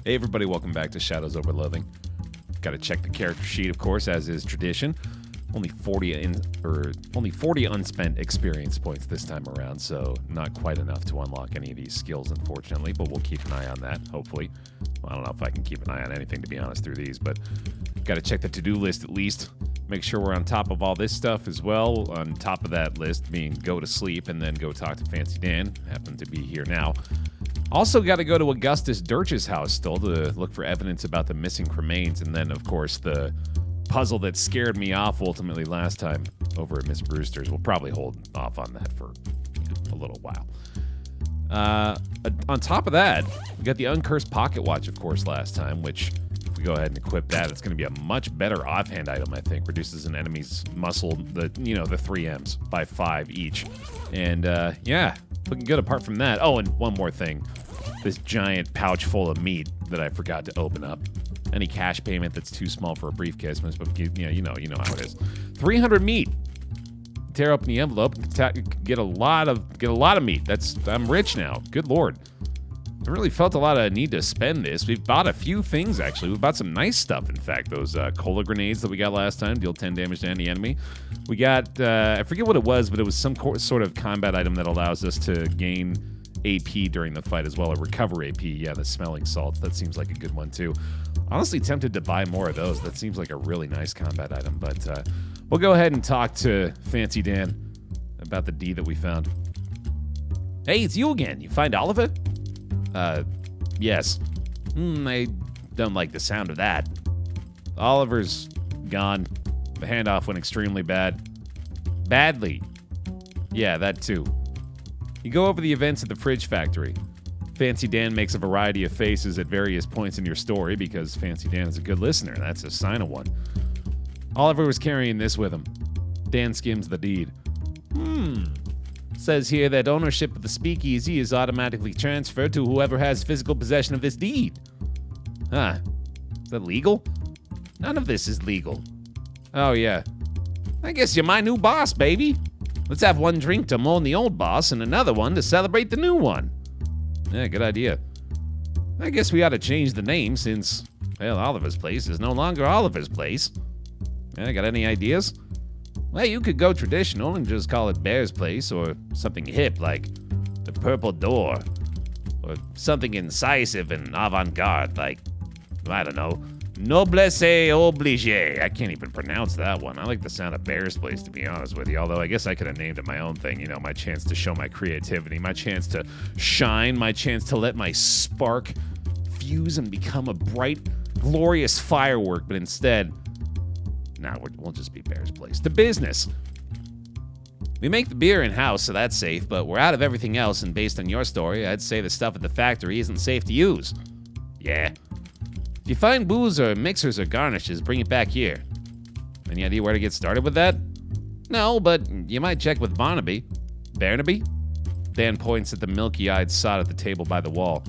Hey everybody, welcome back to Shadows Over Loathing. Got to check the character sheet, of course, as is tradition. Only 40 unspent experience points this time around, so not quite enough to unlock any of these skills, unfortunately, but we'll keep an eye on that, hopefully. Well, I don't know if I can keep an eye on anything, to be honest, through these, but got to check the to-do list at least. Make sure we're on top of all this stuff as well. On top of that list being go to sleep and then go talk to Fancy Dan. Happen to be here now. Also got to go to Augustus Durch's house still to look for evidence about the missing cremains, and then, of course, the puzzle that scared me off ultimately last time over at Miss Brewster's. We'll probably hold off on that for a little while. On top of that, we got the Uncursed Pocket Watch, of course, last time, which, if we go ahead and equip that, it's going to be a much better offhand item, I think. Reduces an enemy's muscle, the 3 M's by 5 each. And, yeah, looking good apart from that. Oh, and one more thing. This giant pouch full of meat that I forgot to open up. Any cash payment that's too small for a briefcase, but you know how it is. 300 meat. Tear open the envelope and get a lot of meat. I'm rich now. Good lord. I really felt a lot of need to spend this. We've bought a few things, actually. We bought some nice stuff, in fact. Those cola grenades that we got last time deal 10 damage to any enemy. We got, I forget what it was, but it was some sort of combat item that allows us to gain AP during the fight as well, or recover AP. Yeah, the smelling salts. That seems like a good one, too. Honestly tempted to buy more of those. That seems like a really nice combat item, but we'll go ahead and talk to Fancy Dan about the D that we found. Hey, it's you again. You find Oliver? Yes. I don't like the sound of that. Oliver's gone. The handoff went extremely bad. Badly. Yeah, that too. You go over the events at the fridge factory. Fancy Dan makes a variety of faces at various points in your story because Fancy Dan is a good listener. That's a sign of one. Oliver was carrying this with him. Dan skims the deed. Says here that ownership of the speakeasy is automatically transferred to whoever has physical possession of this deed. Huh. Is that legal? None of this is legal. Oh, yeah. I guess you're my new boss, baby. Let's have one drink to mourn the old boss and another one to celebrate the new one. Yeah, good idea. I guess we ought to change the name since, well, Oliver's Place is no longer Oliver's Place. Yeah, got any ideas? Well, you could go traditional and just call it Baer's Place, or something hip like the Purple Door, or something incisive and avant-garde like, I don't know, Noblesse Oblige. I can't even pronounce that one. I like the sound of Baer's Place, to be honest with you, although I guess I could have named it my own thing, my chance to show my creativity, my chance to shine, my chance to let my spark fuse and become a bright, glorious firework, but instead, we'll just be Baer's Place. To business. We make the beer in-house, so that's safe, but we're out of everything else, and based on your story, I'd say the stuff at the factory isn't safe to use. Yeah. If you find booze or mixers or garnishes, bring it back here. Any idea where to get started with that? No, but you might check with Barnaby. Barnaby? Dan points at the milky-eyed sot at the table by the wall.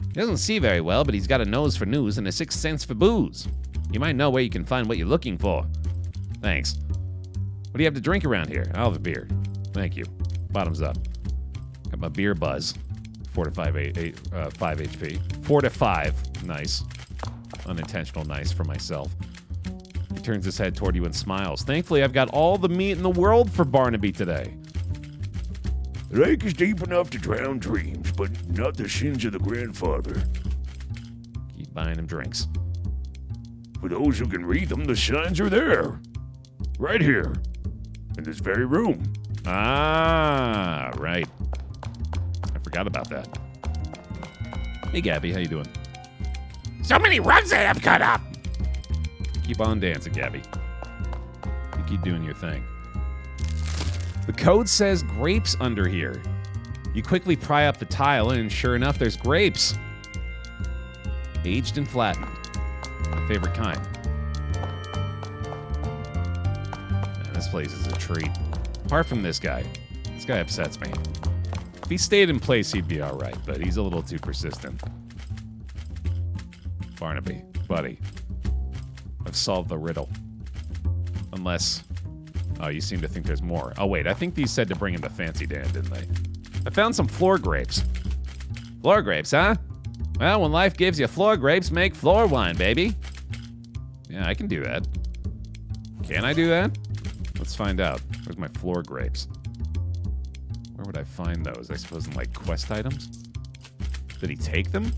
He doesn't see very well, but he's got a nose for news and a sixth sense for booze. You might know where you can find what you're looking for. Thanks. What do you have to drink around here? I'll have a beer. Thank you. Bottoms up. Got my beer buzz. 4 to 5 HP. 4 to 5. Nice. Unintentional nice for myself. He turns his head toward you and smiles. Thankfully, I've got all the meat in the world for Barnaby today. The lake is deep enough to drown dreams, but not the sins of the grandfather. Keep buying him drinks. For those who can read them, the signs are there. Right here. In this very room. Ah, right. I forgot about that. Hey, Gabby, how you doing? So many runs I have cut up. Keep on dancing, Gabby. You keep doing your thing. The code says grapes under here. You quickly pry up the tile, and sure enough, there's grapes. Aged and flattened. My favorite kind. Man, this place is a treat. Apart from this guy. This guy upsets me. If he stayed in place, he'd be alright, but he's a little too persistent. Barnaby, buddy. I've solved the riddle. Unless... Oh, you seem to think there's more. Oh, wait, I think these said to bring him to Fancy Dan, didn't they? I found some floor grapes. Floor grapes, huh? Well, when life gives you floor grapes, make floor wine, baby. Yeah, I can do that. Can I do that? Let's find out. Where's my floor grapes? Where would I find those? I suppose in, like, quest items? Did he take them?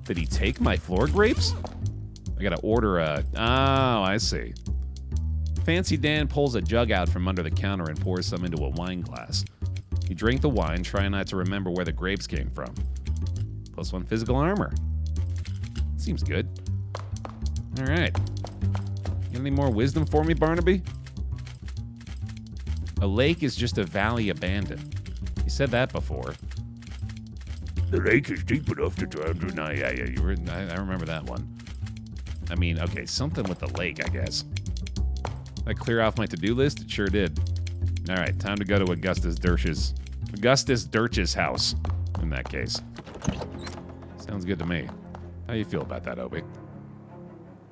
Did he take my floor grapes? I gotta order a... Oh, I see. Fancy Dan pulls a jug out from under the counter and pours some into a wine glass. You drink the wine, try not to remember where the grapes came from. +1 physical armor. Seems good. All right. Got any more wisdom for me, Barnaby? A lake is just a valley abandoned. You said that before. The lake is deep enough to drown you. No, yeah, you were. I remember that one. I mean, okay, something with the lake, I guess. Did I clear off my to-do list? It sure did. All right, time to go to Augustus Durch's house. In that case, sounds good to me. How you feel about that, Obi?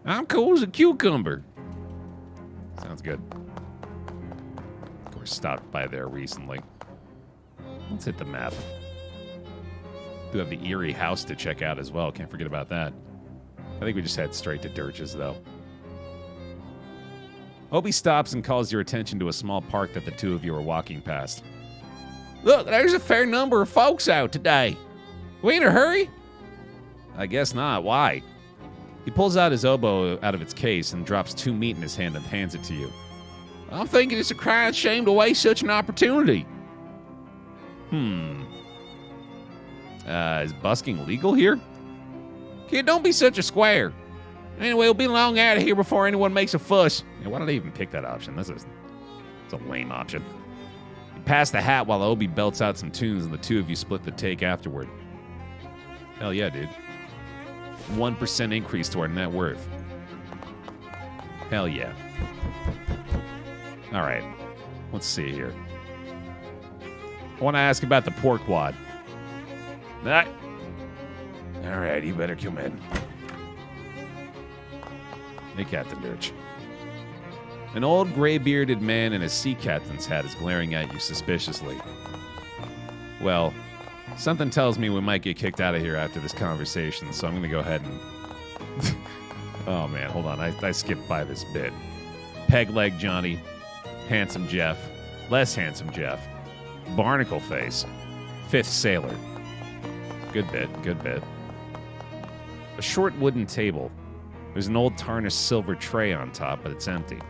I'm cool as a cucumber. Sounds good. Of course, stopped by there recently. Let's hit the map. Do have the Eerie house to check out as well. Can't forget about that. I think we just head straight to Durch's, though. Obi stops and calls your attention to a small park that the two of you are walking past. Look, there's a fair number of folks out today. We in a hurry? I guess not. Why? He pulls out his oboe out of its case and drops 2 meat in his hand and hands it to you. I'm thinking it's a crying shame to waste such an opportunity. Is busking legal here? Kid, don't be such a square. Anyway, we'll be long out of here before anyone makes a fuss. Yeah, why did I even pick that option? It's a lame option. You pass the hat while Obi belts out some tunes, and the two of you split the take afterward. Hell yeah, dude. 1% increase to our net worth. Hell yeah. All right. Let's see here. I want to ask about the pork wad. All right, you better come in. Hey, Captain Durch. An old gray-bearded man in a sea captain's hat is glaring at you suspiciously. Well, something tells me we might get kicked out of here after this conversation, so I'm going to go ahead and... Oh, man, hold on. I skipped by this bit. Peg-leg Johnny, handsome Jeff, less handsome Jeff, barnacle face, fifth sailor. Good bit, good bit. A short wooden table. There's an old tarnished silver tray on top, but it's empty.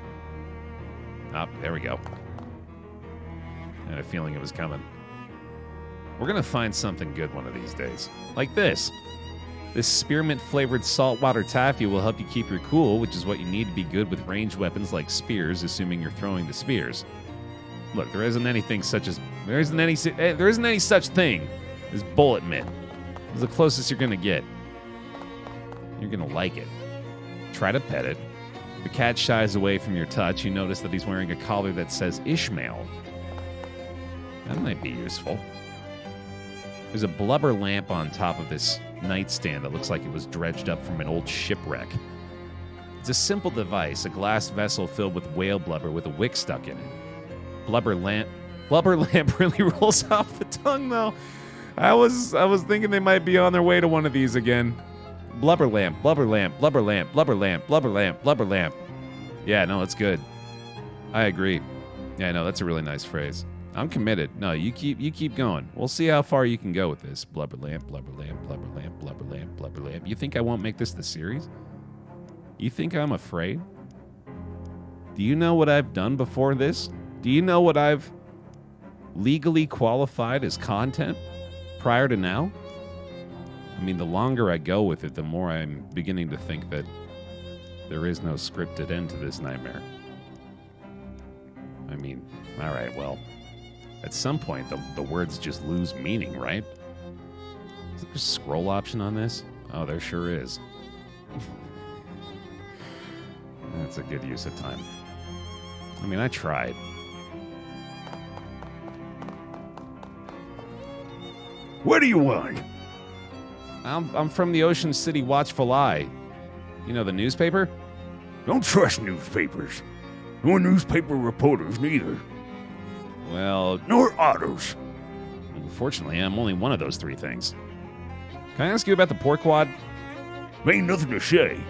Ah, there we go. I had a feeling it was coming. We're gonna find something good one of these days. Like this. This spearmint-flavored saltwater taffy will help you keep your cool, which is what you need to be good with ranged weapons like spears, assuming you're throwing the spears. Look, there isn't any such thing as bullet mint. It's the closest you're gonna get. You're gonna like it. Try to pet it. The cat shies away from your touch. You notice that he's wearing a collar that says Ishmael. That might be useful. There's a blubber lamp on top of this nightstand that looks like it was dredged up from an old shipwreck. It's a simple device, a glass vessel filled with whale blubber with a wick stuck in it. Blubber lamp really rolls off the tongue, though. I was thinking they might be on their way to one of these again. Blubber lamp, blubber lamp, blubber lamp, blubber lamp, blubber lamp, blubber lamp. Yeah, no, it's good. I agree. Yeah, no, that's a really nice phrase. I'm committed. No, you keep going. We'll see how far you can go with this. Blubber lamp, blubber lamp, blubber lamp, blubber lamp, blubber lamp. You think I won't make this the series? You think I'm afraid? Do you know what I've done before this? Do you know what I've legally qualified as content prior to now? I mean, the longer I go with it, the more I'm beginning to think that there is no scripted end to this nightmare. I mean, all right, well, at some point, the words just lose meaning, right? Is there a scroll option on this? Oh, there sure is. That's a good use of time. I mean, I tried. What do you want? I'm from the Ocean City Watchful Eye. You know the newspaper? Don't trust newspapers. Nor newspaper reporters, neither. Well, Nor otters. fortunately, I'm only one of those three things. Can I ask you about the pork wad? Ain't nothing to say.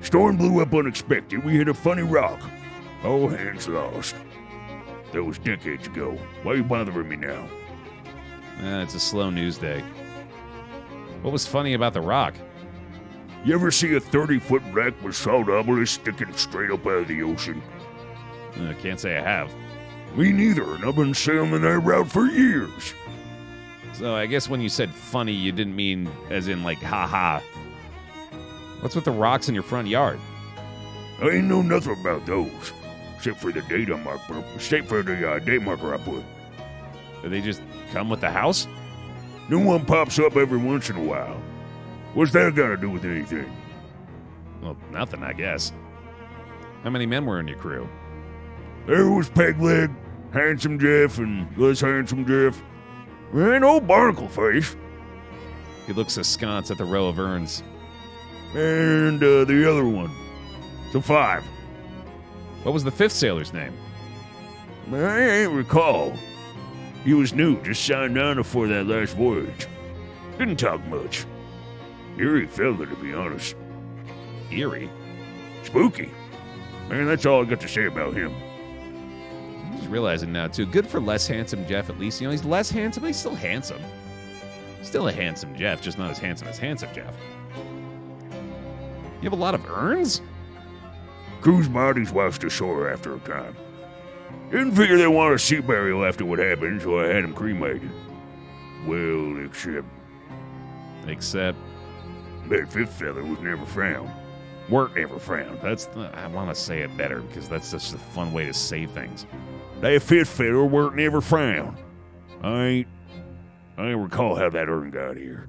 Storm blew up unexpected. We hit a funny rock. All hands lost. That was decades ago. Why you bothering me now? It's a slow news day. What was funny about the rock? You ever see a 30-foot wreck with salt obelisks sticking straight up out of the ocean? I can't say I have. Me neither, and I've been sailing that route for years. So I guess when you said funny, you didn't mean as in like, ha-ha. What's with the rocks in your front yard? I ain't know nothing about those, except for the date marker. Except for the date marker I put. Do they just come with the house? New one pops up every once in a while. What's that got to do with anything? Well, nothing, I guess. How many men were in your crew? There was Pegleg, Handsome Jeff, and less Handsome Jeff. And old Barnacle Face. He looks askance at the row of urns. And the other one. So 5. What was the 5th sailor's name? I ain't recall. He was new, just signed on before that last voyage. Didn't talk much. Eerie fella, to be honest. Eerie? Spooky. Man, that's all I got to say about him. I'm just realizing now, too. Good for less handsome Jeff, at least. You know, he's less handsome, but he's still handsome. Still a handsome Jeff, just not as handsome Jeff. You have a lot of urns? Crew's bodies washed ashore after a time. Didn't figure they wanted a sea burial after what happened, so I had them cremated. Well, Except? That 5th fella was never found. Weren't never found. I want to say it better, because that's such a fun way to say things. That 5th fella weren't never found. I ain't recall how that urn got here.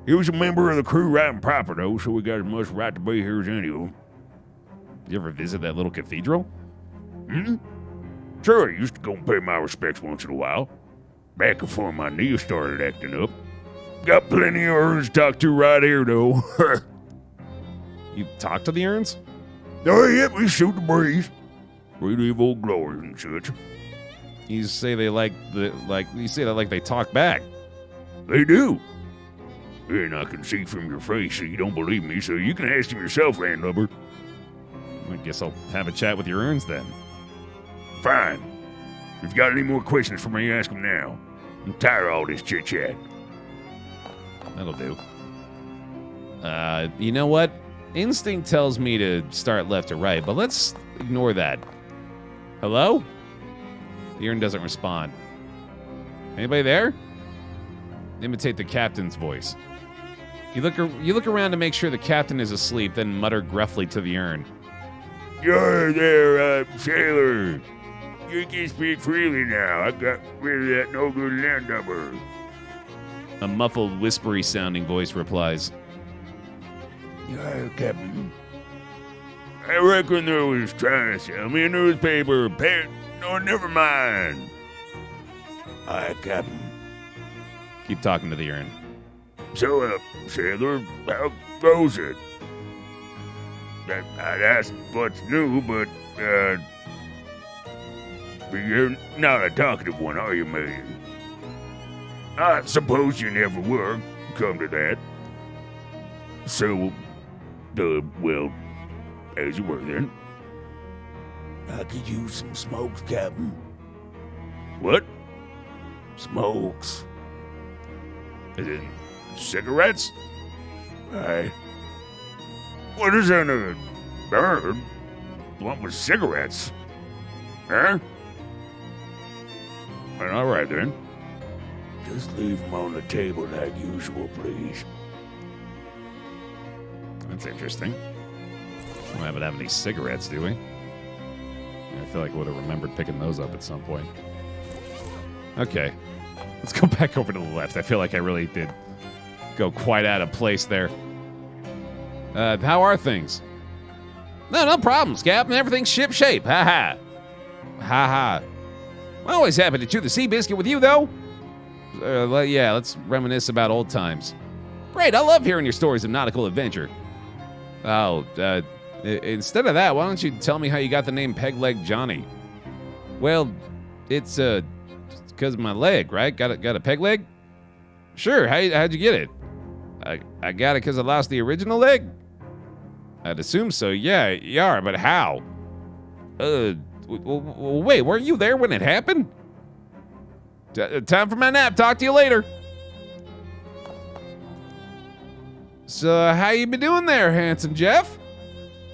He was a member of the crew right and proper, though, so we got as much right to be here as any of them. You ever visit that little cathedral? Sure, I used to go and pay my respects once in a while. Back before my knees started acting up. Got plenty of urns to talk to right here, though. You talk to the urns? Oh, yep, we shoot the breeze. Relive old glories and such. You say they you say that like they talk back. They do. And I can see from your face that you don't believe me, so you can ask him yourself, landlubber. I guess I'll have a chat with your urns then. Fine. If you got any more questions for me, ask them now. I'm tired of all this chit-chat. That'll do. You know what? Instinct tells me to start left to right, but let's ignore that. Hello? The urn doesn't respond. Anybody there? Imitate the captain's voice. You look around to make sure the captain is asleep, then mutter gruffly to the urn. You're there, sailor. You can speak freely now. I got rid of that no-good landlubber. A muffled, whispery-sounding voice replies. Yeah, Captain. I reckon there was trying to sell me a newspaper. No, never mind. Aye, Captain. Keep talking to the urn. So, sailor, how goes it? I'd ask what's new, but, you're not a talkative one, are you, maybe? I suppose you never were, come to that. So, well, as you were then. I could use some smokes, Captain. What? Smokes. As in, cigarettes? Aye. What is in a bird? What with cigarettes? Huh? Well, all right, then. Just leave them on the table like usual, please. That's interesting. We don't happen to have any cigarettes, do we? I feel like I would have remembered picking those up at some point. Okay. Let's go back over to the left. I feel like I really did go quite out of place there. How are things? No problems, Captain. Everything's shipshape. Ha-ha. Ha-ha. I'm always happy to chew the sea biscuit with you, though. Yeah, let's reminisce about old times. Great, I love hearing your stories of nautical adventure. Oh, instead of that, why don't you tell me how you got the name Peg-Leg Johnny? Well, it's because of my leg, right? Got a peg leg? Sure, how'd you get it? I got it because I lost the original leg? I'd assume so, yeah, Yar, but how? Wait, weren't you there when it happened? Time for my nap, talk to you later. So, how you been doing there, handsome Jeff?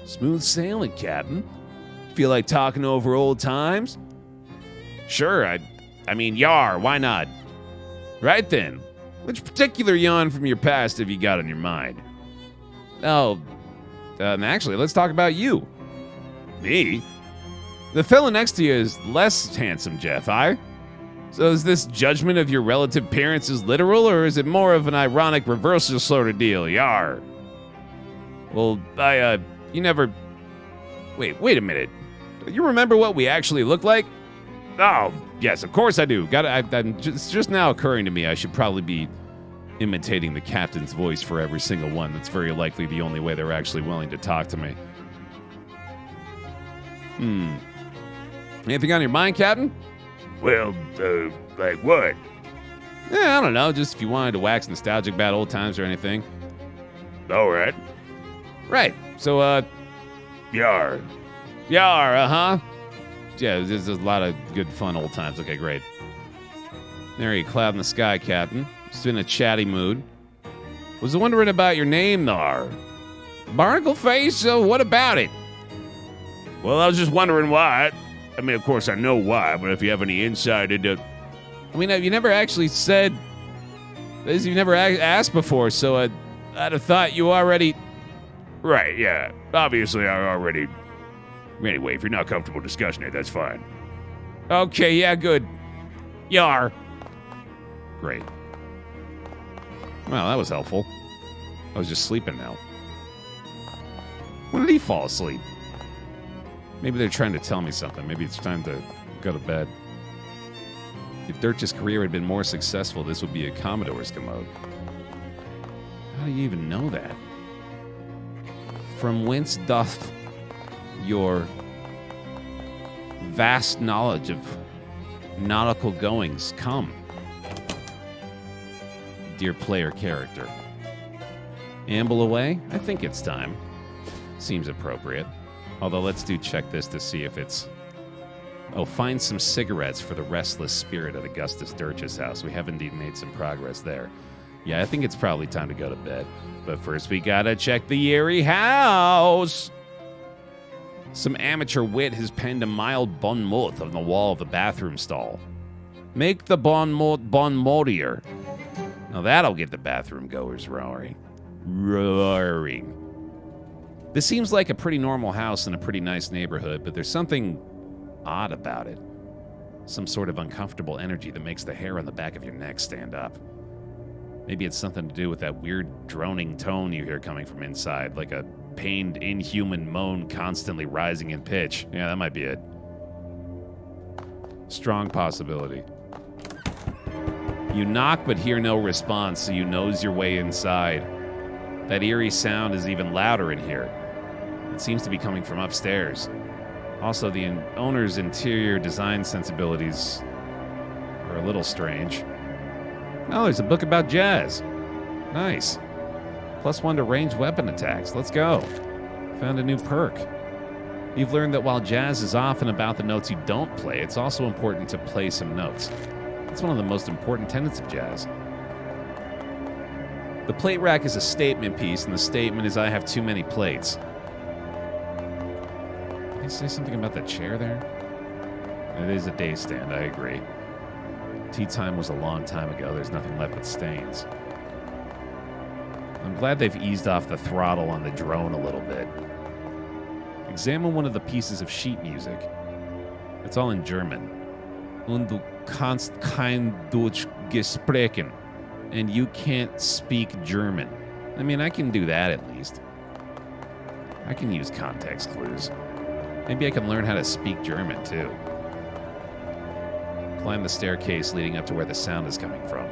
Smooth sailing, Captain. Feel like talking over old times? Sure, I mean, Yar, why not? Right then. Which particular yawn from your past have you got on your mind? Oh, actually, let's talk about you. Me? The fellow next to you is less handsome, Jeff, So is this judgment of your relative appearances literal, or is it more of an ironic reversal sort of deal? Yar. Well, you never... Wait a minute. Do you remember what we actually look like? Oh, yes, of course I do. It's just now occurring to me I should probably be imitating the captain's voice for every single one. That's very likely the only way they're actually willing to talk to me. Anything on your mind, Captain? Well, like what? Yeah, I don't know. Just if you wanted to wax nostalgic about old times or anything. All right. Right. So, Yar. Yar, uh-huh. Yeah, there's a lot of good, fun old times. Okay, great. There you cloud in the sky, Captain. Just in a chatty mood. Was wondering about your name, Nar. Barnacle Face? So what about it? Well, I was just wondering why. I mean, of course, I know why, but if you have any insight into... I mean, you never actually said... You never asked before, so I'd have thought you already... Right, yeah. Obviously, I already... Anyway, if you're not comfortable discussing it, that's fine. Okay, yeah, good. Yar. Great. Well, that was helpful. I was just sleeping now. When did he fall asleep? Maybe they're trying to tell me something. Maybe it's time to go to bed. If Durch's career had been more successful, this would be a Commodore's commode. How do you even know that? From whence doth your vast knowledge of nautical goings come, dear player character? Amble away? I think it's time. Seems appropriate. Although let's check this to see if it's... Oh, find some cigarettes for the restless spirit at Augustus Durch's house. We have indeed made some progress there. Yeah, I think it's probably time to go to bed. But first we gotta check the Eerie house! Some amateur wit has penned a mild bon mot on the wall of the bathroom stall. Make the bon motier. Now that'll get the bathroom goers roaring. Roaring. This seems like a pretty normal house in a pretty nice neighborhood, but there's something odd about it. Some sort of uncomfortable energy that makes the hair on the back of your neck stand up. Maybe it's something to do with that weird droning tone you hear coming from inside, like a pained, inhuman moan constantly rising in pitch. Yeah, that might be it. Strong possibility. You knock but hear no response, so you nose your way inside. That eerie sound is even louder in here. It seems to be coming from upstairs. Also, the owner's interior design sensibilities are a little strange. Oh, there's a book about jazz. Nice. +1 to ranged weapon attacks. Let's go. Found a new perk. You've learned that while jazz is often about the notes you don't play, it's also important to play some notes. It's one of the most important tenets of jazz. The plate rack is a statement piece, and the statement is I have too many plates. Did he say something about the chair there? It is a day stand, I agree. Tea time was a long time ago. There's nothing left but stains. I'm glad they've eased off the throttle on the drone a little bit. Examine one of the pieces of sheet music. It's all in German. Und du kannst kein Deutsch gesprochen. And you can't speak German. I mean, I can do that at least. I can use context clues. Maybe I can learn how to speak German, too. Climb the staircase leading up to where the sound is coming from.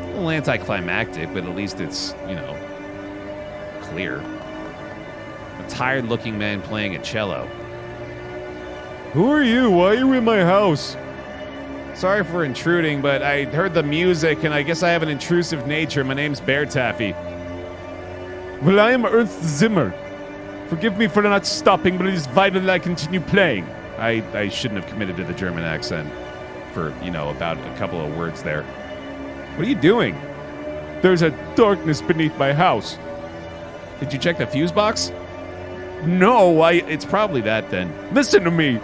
A little anticlimactic, but at least it's, clear. A tired-looking man playing a cello. Who are you? Why are you in my house? Sorry for intruding, but I heard the music, and I guess I have an intrusive nature. My name's BaerTaffy. Well, I am Ernst Zimmer. Forgive me for not stopping, but it is vital that I continue playing. I shouldn't have committed to the German accent for, about a couple of words there. What are you doing? There's a darkness beneath my house. Did you check the fuse box? No, It's probably that then. Listen to me.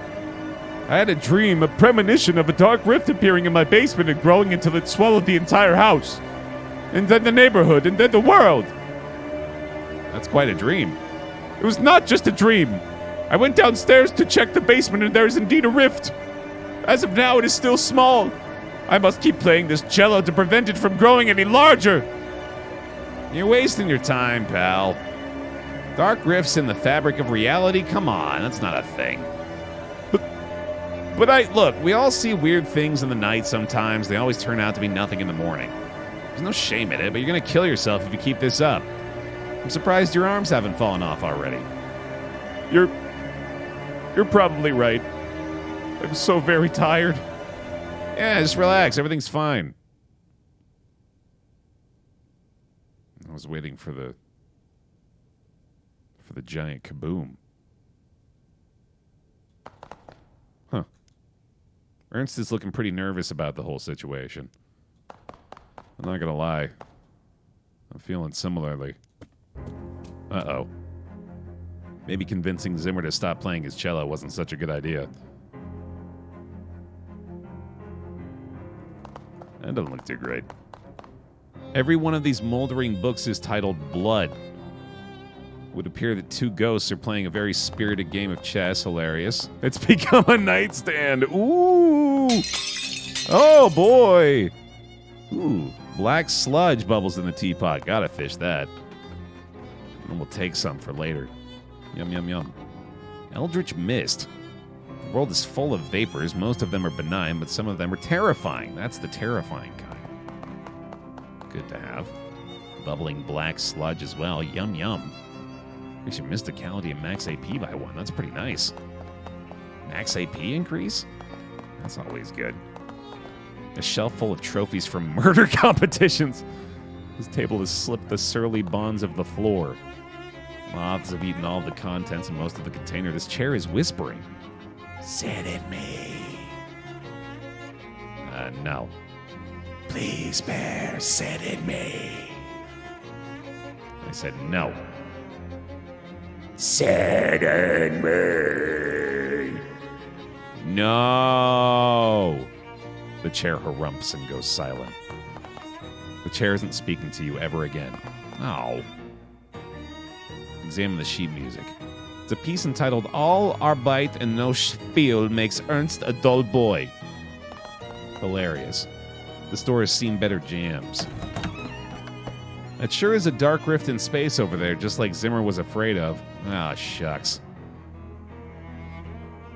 I had a dream, a premonition of a dark rift appearing in my basement and growing until it swallowed the entire house. And then the neighborhood, and then the world. That's quite a dream. It was not just a dream. I went downstairs to check the basement, and there is indeed a rift. As of now, it is still small. I must keep playing this cello to prevent it from growing any larger. You're wasting your time, pal. Dark rifts in the fabric of reality? Come on, that's not a thing. But look, we all see weird things in the night sometimes. They always turn out to be nothing in the morning. There's no shame in it, but you're gonna kill yourself if you keep this up. I'm surprised your arms haven't fallen off already. You're probably right. I'm so very tired. Yeah, just relax. Everything's fine. I was waiting for the giant kaboom. Huh. Ernst is looking pretty nervous about the whole situation. I'm not gonna lie. I'm feeling similarly. Uh-oh. Maybe convincing Zimmer to stop playing his cello wasn't such a good idea. That doesn't look too great. Every one of these moldering books is titled Blood. It would appear that two ghosts are playing a very spirited game of chess. Hilarious. It's become a nightstand. Ooh! Oh, boy! Ooh, black sludge bubbles in the teapot. Gotta fish that. And we'll take some for later. Yum, yum, yum. Eldritch mist. The world is full of vapors. Most of them are benign, but some of them are terrifying. That's the terrifying kind. Good to have. Bubbling black sludge as well. Yum, yum. Increase your mysticality and max AP by 1. That's pretty nice. Max AP increase? That's always good. A shelf full of trophies from murder competitions. This table has slipped the surly bonds of the floor. Moths have eaten all the contents and most of the container. This chair is whispering. Sit in me. No. Please, Baer, sit in me. I said no. Sit in me. No. The chair harumphs and goes silent. The chair isn't speaking to you ever again. Oh. Examine the sheet music. It's a piece entitled All Arbeit and No Spiel Makes Ernst a Dull Boy. Hilarious. The store has seen better jams. It sure is a dark rift in space over there, just like Zimmer was afraid of. Ah, shucks.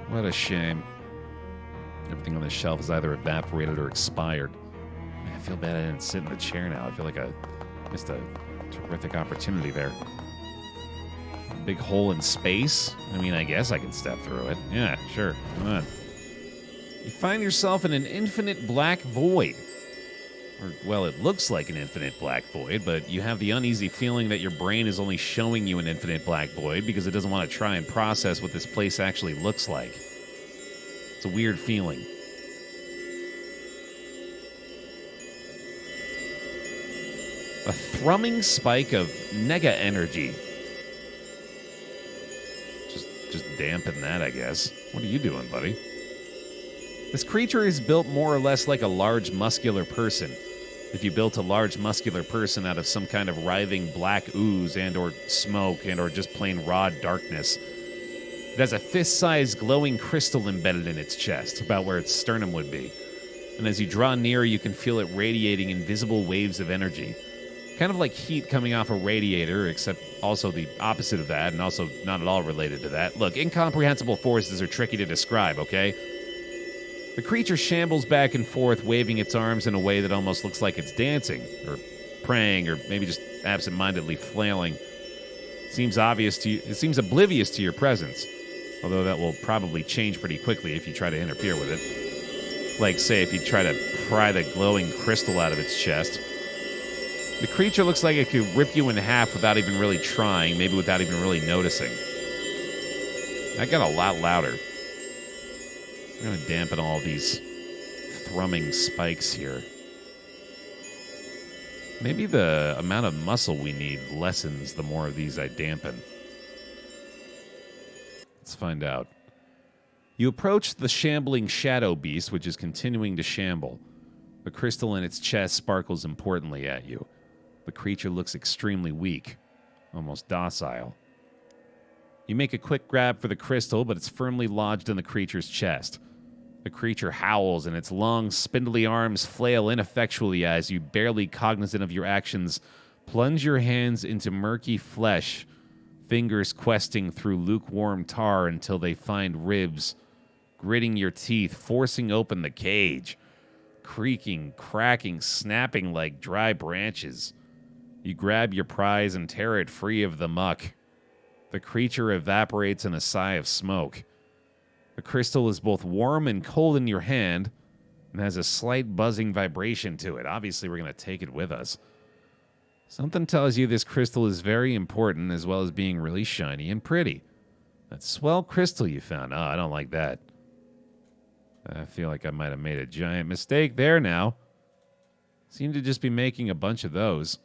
What a shame. Everything on the shelf is either evaporated or expired. Man, I feel bad I didn't sit in the chair now. I feel like I missed a terrific opportunity there. A big hole in space? I mean, I guess I can step through it. Yeah, sure. Come on. You find yourself in an infinite black void. Or, well, it looks like an infinite black void, but you have the uneasy feeling that your brain is only showing you an infinite black void because it doesn't want to try and process what this place actually looks like. It's a weird feeling. A thrumming spike of nega energy. Just dampen that, I guess. What are you doing, buddy? This creature is built more or less like a large muscular person. If you built a large muscular person out of some kind of writhing black ooze and or smoke and or just plain raw darkness. It has a fist-sized glowing crystal embedded in its chest, about where its sternum would be. And as you draw near, you can feel it radiating invisible waves of energy. Kind of like heat coming off a radiator, except also the opposite of that, and also not at all related to that. Look, incomprehensible forces are tricky to describe, okay? The creature shambles back and forth, waving its arms in a way that almost looks like it's dancing, or praying, or maybe just absent-mindedly flailing. It seems oblivious to your presence, although that will probably change pretty quickly if you try to interfere with it. Like, say, if you try to pry the glowing crystal out of its chest. The creature looks like it could rip you in half without even really trying, maybe without even really noticing. That got a lot louder. I'm going to dampen all these thrumming spikes here. Maybe the amount of muscle we need lessens the more of these I dampen. Let's find out. You approach the shambling shadow beast, which is continuing to shamble. The crystal in its chest sparkles importantly at you. The creature looks extremely weak, almost docile. You make a quick grab for the crystal, but it's firmly lodged in the creature's chest. The creature howls, and its long, spindly arms flail ineffectually as you, barely cognizant of your actions, plunge your hands into murky flesh, fingers questing through lukewarm tar until they find ribs, gritting your teeth, forcing open the cage, creaking, cracking, snapping like dry branches. You grab your prize and tear it free of the muck. The creature evaporates in a sigh of smoke. The crystal is both warm and cold in your hand and has a slight buzzing vibration to it. Obviously, we're going to take it with us. Something tells you this crystal is very important, as well as being really shiny and pretty. That swell crystal you found. Oh, I don't like that. I feel like I might have made a giant mistake there now. Seem to just be making a bunch of those.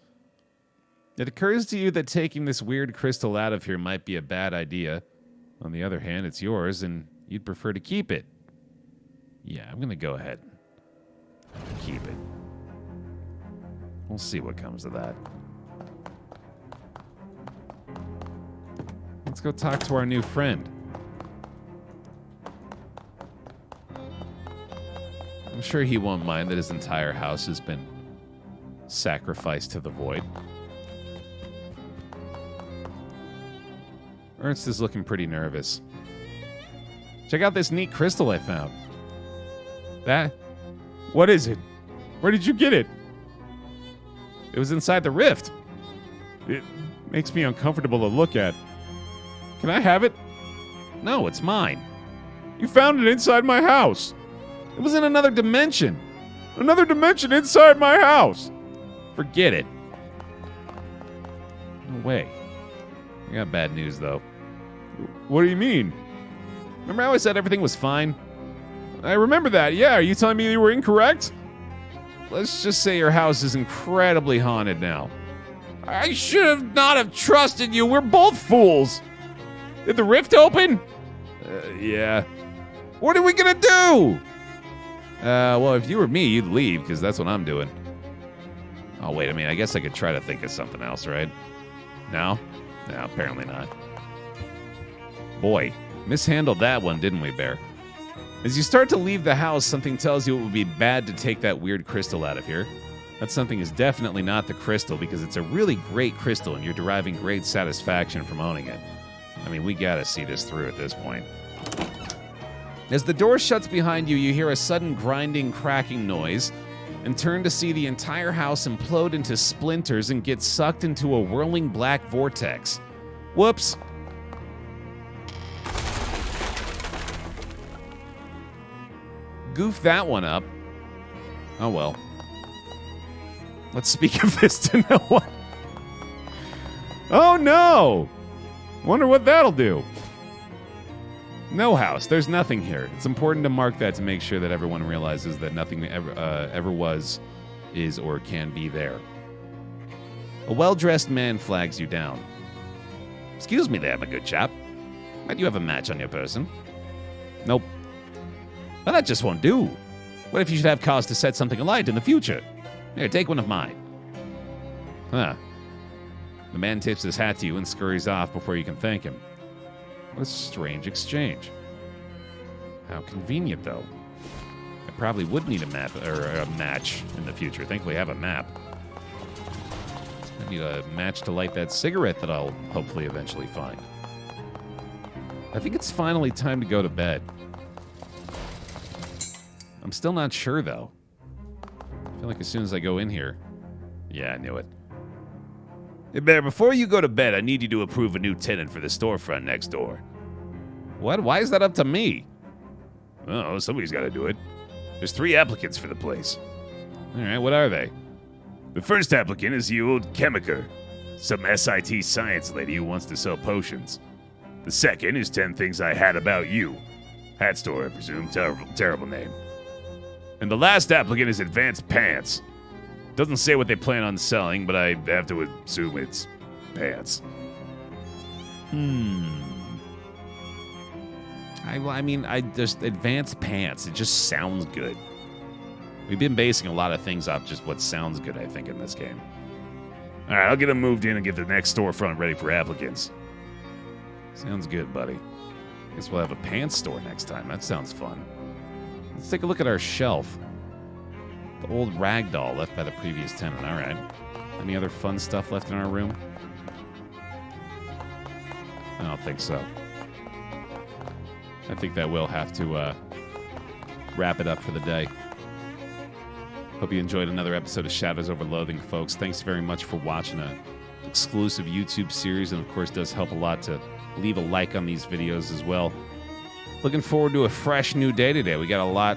It occurs to you that taking this weird crystal out of here might be a bad idea. On the other hand, it's yours, and you'd prefer to keep it. Yeah, I'm going to go ahead and keep it. We'll see what comes of that. Let's go talk to our new friend. I'm sure he won't mind that his entire house has been sacrificed to the void. Ernst is looking pretty nervous. Check out this neat crystal I found. That? What is it? Where did you get it? It was inside the rift. It makes me uncomfortable to look at. Can I have it? No, it's mine. You found it inside my house. It was in another dimension. Another dimension inside my house. Forget it. No way. I got bad news, though. What do you mean? Remember how I said everything was fine? I remember that. Yeah, are you telling me you were incorrect? Let's just say your house is incredibly haunted now. I should have not have trusted you. We're both fools. Did the rift open? Yeah. What are we gonna do? Well, if you were me, you'd leave, because that's what I'm doing. Oh, wait, I guess I could try to think of something else, right? No? No, apparently not. Boy, mishandled that one, didn't we, Baer? As you start to leave the house, something tells you it would be bad to take that weird crystal out of here. That something is definitely not the crystal, because it's a really great crystal, and you're deriving great satisfaction from owning it. We gotta see this through at this point. As the door shuts behind you, you hear a sudden grinding, cracking noise, and turn to see the entire house implode into splinters and get sucked into a whirling black vortex. Whoops. Goof that one up. Oh well. Let's speak of this to no one. Oh no! Wonder what that'll do. No house. There's nothing here. It's important to mark that to make sure that everyone realizes that nothing ever was, is, or can be there. A well-dressed man flags you down. Excuse me there, my good chap. Might you have a match on your person? Nope. Well, that just won't do. What if you should have cause to set something alight in the future? Here, take one of mine. Huh. The man tips his hat to you and scurries off before you can thank him. What a strange exchange. How convenient, though. I probably would need a map or a match in the future. Thankfully, I have a map. I need a match to light that cigarette that I'll hopefully eventually find. I think it's finally time to go to bed. I'm still not sure, though. I feel like as soon as I go in here... Yeah, I knew it. Hey, Baer, before you go to bed, I need you to approve a new tenant for the storefront next door. What? Why is that up to me? Oh, somebody's got to do it. There's 3 applicants for the place. All right, what are they? The first applicant is the old chemiker, some SIT science lady who wants to sell potions. The second is 10 Things I Had About You. Hat store, I presume. Terrible name. And the last applicant is Advanced Pants. Doesn't say what they plan on selling, but I have to assume it's pants. I just advanced pants. It just sounds good. We've been basing a lot of things off just what sounds good, I think, in this game. All right, I'll get them moved in and get the next storefront ready for applicants. Sounds good, buddy. Guess we'll have a pants store next time. That sounds fun. Let's take a look at our shelf. The old rag doll left by the previous tenant. All right. Any other fun stuff left in our room? I don't think so. I think that will have to wrap it up for the day. Hope you enjoyed another episode of Shadows Over Loathing, folks. Thanks very much for watching an exclusive YouTube series, and of course, it does help a lot to leave a like on these videos as well. Looking forward to a fresh new day today. We got a lot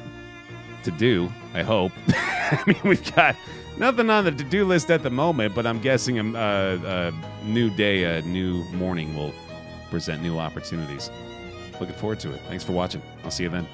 to do, I hope. I mean, we've got nothing on the to-do list at the moment, but I'm guessing a new day, a new morning will present new opportunities. Looking forward to it. Thanks for watching. I'll see you then.